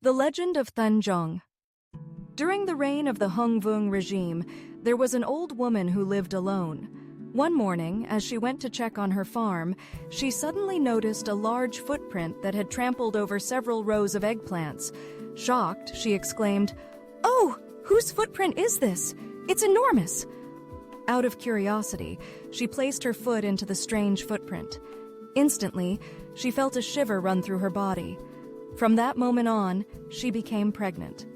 The Legend of Thanh Giong. During the reign of the Hung Vuong regime, there was an old woman who lived alone. One morning, as she went to check on her farm, she suddenly noticed a large footprint that had trampled over several rows of eggplants. Shocked, she exclaimed, "Oh, whose footprint is this? It's enormous!" Out of curiosity, she placed her foot into the strange footprint. Instantly, she felt a shiver run through her body. From that moment on, she became pregnant.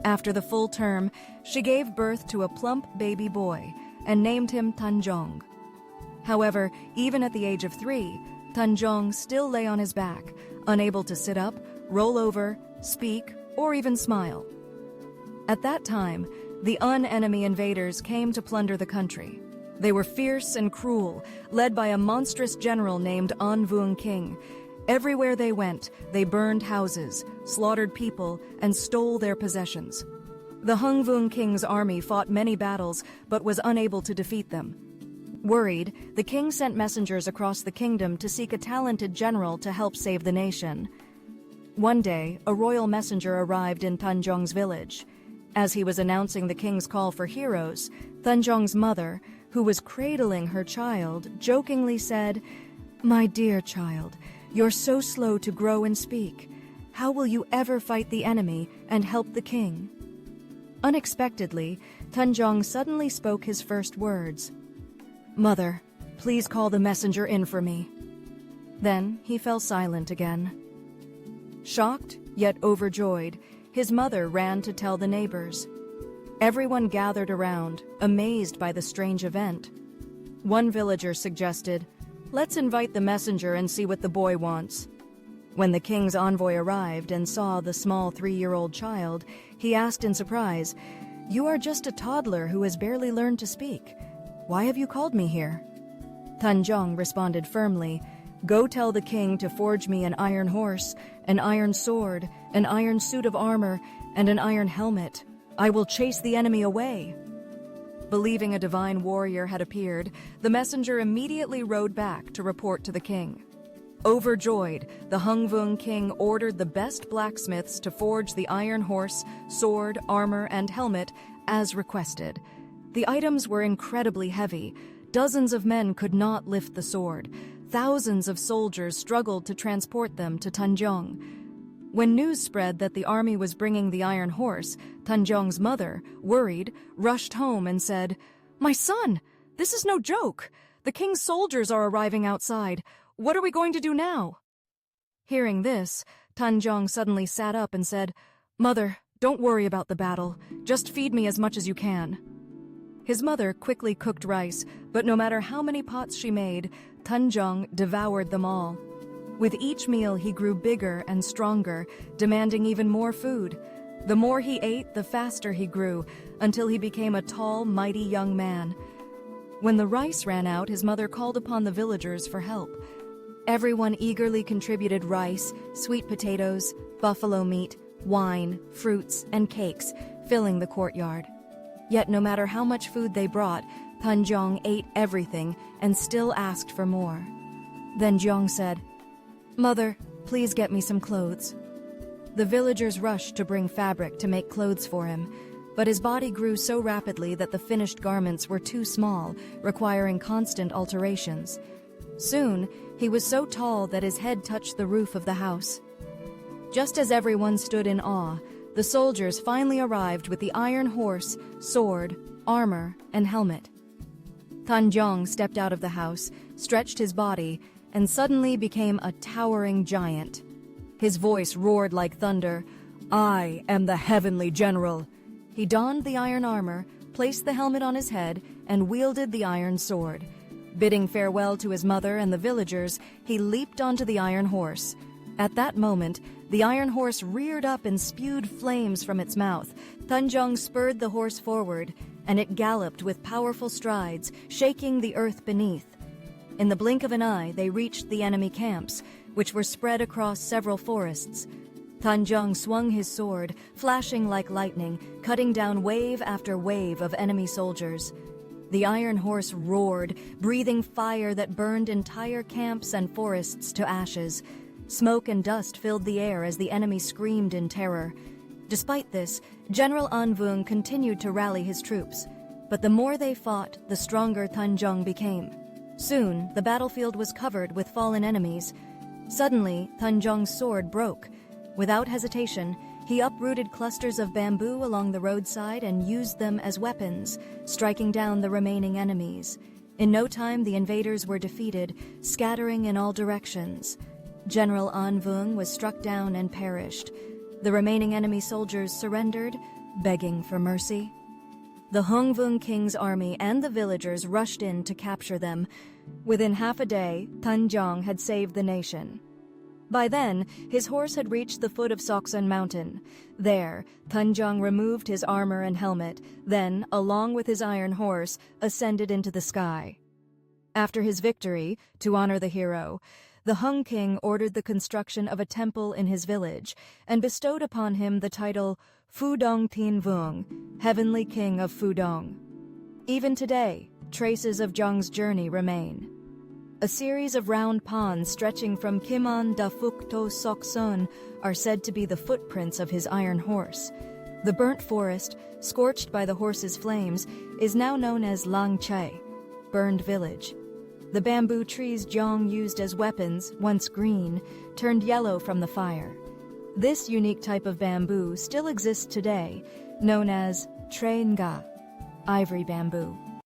After the full term, she gave birth to a plump baby boy and named him Thanh Gióng. However, even at the age of 3, Thanh Gióng still lay on his back, unable to sit up, roll over, speak, or even smile. At that time, the enemy invaders came to plunder the country. They were fierce and cruel, led by a monstrous general named An Vuong King. Everywhere they went, they burned houses, slaughtered people, and stole their possessions. The Hung Vuong King's army fought many battles, but was unable to defeat them. Worried, the king sent messengers across the kingdom to seek a talented general to help save the nation. One day, a royal messenger arrived in Thanh Giong's village. As he was announcing the king's call for heroes, Thanh Giong's mother, who was cradling her child, jokingly said, "My dear child, you're so slow to grow and speak. How will you ever fight the enemy and help the king?" Unexpectedly, Thanh Gióng suddenly spoke his first words. "Mother, please call the messenger in for me." Then he fell silent again. Shocked, yet overjoyed, his mother ran to tell the neighbors. Everyone gathered around, amazed by the strange event. One villager suggested, "Let's invite the messenger and see what the boy wants." When the king's envoy arrived and saw the small 3-year-old child, he asked in surprise, "You are just a toddler who has barely learned to speak. Why have you called me here?" Thanh Gióng responded firmly, "Go tell the king to forge me an iron horse, an iron sword, an iron suit of armor, and an iron helmet. I will chase the enemy away." Believing a divine warrior had appeared, the messenger immediately rode back to report to the king. Overjoyed, the Hung Vuong King ordered the best blacksmiths to forge the iron horse, sword, armor, and helmet as requested. The items were incredibly heavy. Dozens of men could not lift the sword. Thousands of soldiers struggled to transport them to Thanh Gióng. When news spread that the army was bringing the iron horse, Thanh Giong's mother, worried, rushed home and said, "My son, this is no joke. The king's soldiers are arriving outside. What are we going to do now?" Hearing this, Thanh Gióng suddenly sat up and said, "Mother, don't worry about the battle. Just feed me as much as you can." His mother quickly cooked rice, but no matter how many pots she made, Thanh Gióng devoured them all. With each meal, he grew bigger and stronger, demanding even more food. The more he ate, the faster he grew, until he became a tall, mighty young man. When the rice ran out, his mother called upon the villagers for help. Everyone eagerly contributed rice, sweet potatoes, buffalo meat, wine, fruits, and cakes, filling the courtyard. Yet no matter how much food they brought, Thanh Gióng ate everything and still asked for more. Then Gióng said, "Mother, please get me some clothes." The villagers rushed to bring fabric to make clothes for him, but his body grew so rapidly that the finished garments were too small, requiring constant alterations. Soon, he was so tall that his head touched the roof of the house. Just as everyone stood in awe, the soldiers finally arrived with the iron horse, sword, armor, and helmet. Thanh Gióng stepped out of the house, stretched his body, and suddenly became a towering giant. His voice roared like thunder, "I am the heavenly general." He donned the iron armor, placed the helmet on his head, and wielded the iron sword. Bidding farewell to his mother and the villagers, he leaped onto the iron horse. At that moment, the iron horse reared up and spewed flames from its mouth. Thanh Gióng spurred the horse forward, and it galloped with powerful strides, shaking the earth beneath. In the blink of an eye, they reached the enemy camps, which were spread across several forests. Thanh Gióng swung his sword, flashing like lightning, cutting down wave after wave of enemy soldiers. The iron horse roared, breathing fire that burned entire camps and forests to ashes. Smoke and dust filled the air as the enemy screamed in terror. Despite this, General An Vuong continued to rally his troops. But the more they fought, the stronger Thanh Gióng became. Soon, the battlefield was covered with fallen enemies. Suddenly, Thanh Giong's sword broke. Without hesitation, he uprooted clusters of bamboo along the roadside and used them as weapons, striking down the remaining enemies. In no time, the invaders were defeated, scattering in all directions. General An Vuong was struck down and perished. The remaining enemy soldiers surrendered, begging for mercy. The Hung Vuong king's army and the villagers rushed in to capture them. Within half a day, Thanh Gióng had saved the nation. By then, his horse had reached the foot of Sóc Sơn mountain. There, Thanh Gióng removed his armor and helmet, then, along with his iron horse, ascended into the sky. After his victory, to honor the hero, the Hung king ordered the construction of a temple in his village and bestowed upon him the title Phù Đổng Thiên Vương, Heavenly King of Phù Đổng. Even today, traces of Giong's journey remain. A series of round ponds stretching from Kim An da Phúc to Sóc Sơn are said to be the footprints of his iron horse. The burnt forest, scorched by the horse's flames, is now known as Lang Chay, burned village. The bamboo trees Gióng used as weapons, once green, turned yellow from the fire. This unique type of bamboo still exists today, known as Tre Nga, ivory bamboo.